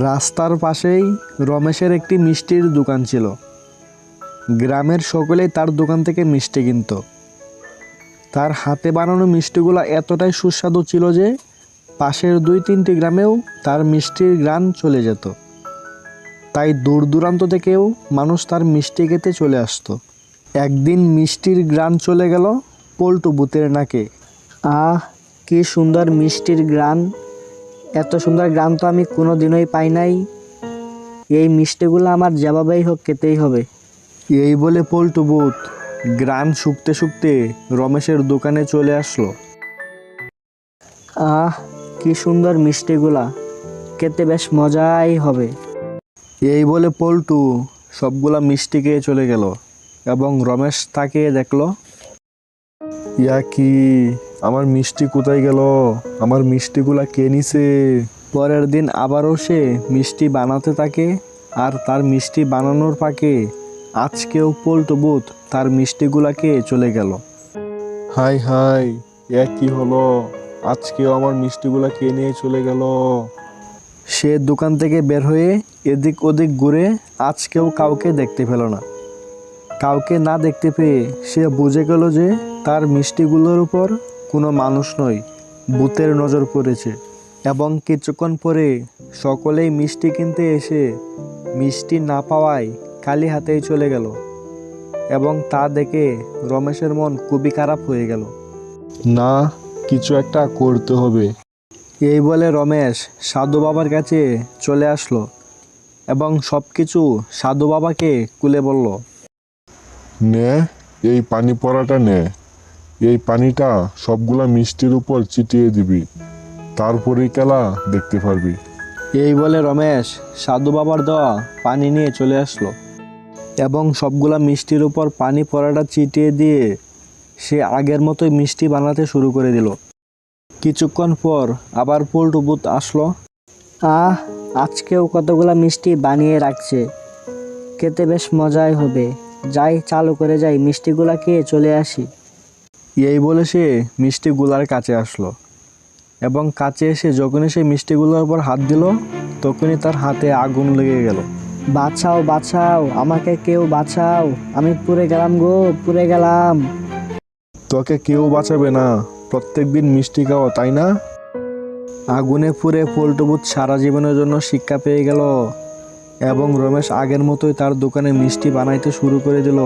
রাস্তার পাশেই রমেশের একটি মিষ্টির দোকান ছিল। গ্রামের সকলেই তার দোকান থেকে মিষ্টি কিনত। তার হাতে বানানো মিষ্টিগুলো এতটাই সুস্বাদু ছিল যে পাশের 2-3টি গ্রামেও তার মিষ্টির ঘ্রাণ চলে যেত। তাই দূর দূরান্ত থেকেও মানুষ তার মিষ্টি খেতে চলে আসতো। একদিন মিষ্টির ঘ্রাণ চলে গেল পল্টু ভূতের নাকে। আহ, কি সুন্দর মিষ্টির গ্রান! এত সুন্দর গ্রান তো আমি কোনো দিনই পাই নাই। এই মিষ্টিগুলো আমার যেভাবেই হোক খেতেই হবে। এই বলে পল্টু ভূত ঘ্রাণ শুকতে শুকতে রমেশের দোকানে চলে আসলো। আহ, কি সুন্দর মিষ্টিগুলা! খেতে বেশ মজাই হবে। এই বলে পল্টু সবগুলা মিষ্টি খেয়ে চলে গেল এবং রমেশ তাকিয়ে দেখলো, ইয়া কি, আমার মিষ্টি কোথায় গেল? আমার মিষ্টিগুলা কে নিছে? পরের দিন আবারও সে মিষ্টি বানাতে থাকে আর তার মিষ্টি বানানোর ফাঁকে আজকেও পল্টু ভূত তার মিষ্টিগুলা খেয়ে চলে গেল। হাই হাই, এ কি হলো? আজকেও আমার মিষ্টিগুলা কে নিয়ে চলে গেল? সে দোকান থেকে বের হয়ে এদিক ওদিক ঘুরে আজকেও কাউকে দেখতে পেল না। কাউকে না দেখতে পেয়ে সে বুঝে গেল যে তার মিষ্টিগুলোর উপর কোনো মানুষ নয়, ভূতের নজর পড়েছে। এবং কিছুক্ষণ পরে সকলেই মিষ্টি কিনতে এসে মিষ্টি না পাওয়ায় খালি হাতেই চলে গেল এবং তা দেখে রমেশের মন খুবই খারাপ হয়ে গেল। না, কিছু একটা করতে হবে। এই বলে রমেশ সাধু বাবার কাছে চলে আসলো এবং সব কিছু সাধু বাবাকে খুলে বলল। নে, এই পানি পড়াটা নে। এই পানিটা সবগুলা মিষ্টির উপর ছিটিয়ে দিবি, তারপরেই খেলা দেখতে পারবি। এই বলে রমেশ সাধু বাবার দেওয়া পানি নিয়ে চলে আসলো এবং সবগুলা মিষ্টির উপর পানি পড়াটা ছিটিয়ে দিয়ে সে আগের মতোই মিষ্টি বানাতে শুরু করে দিল। কিছুক্ষণ পর আবার পল্টু ভূত আসলো। আহ, আজকেও কতগুলা মিষ্টি বানিয়ে রাখছে। খেতে বেশ মজাই হবে। যাই, চালু করে যাই, মিষ্টিগুলা খেয়ে চলে আসি। এই বলে সে মিষ্টিগুলার কাছে আসলো এবং কাছে এসে যখনই সে মিষ্টিগুলোর উপর হাত দিল তখনই তার হাতে আগুন লেগে গেল। বাঁচাও বাঁচাও, আমাকে কেউ বাঁচাও! আমি পুড়ে গেলাম গো, পুড়ে গেলাম! তোকে কেউ বাঁচাবে না, প্রত্যেকদিন মিষ্টি খাওয়া, তাই না? আগুনে পুড়ে পল্টু ভূত সারা জীবনের জন্য শিক্ষা পেয়ে গেল এবং রমেশ আগের মতোই তার দোকানে মিষ্টি বানাইতে শুরু করে দিল।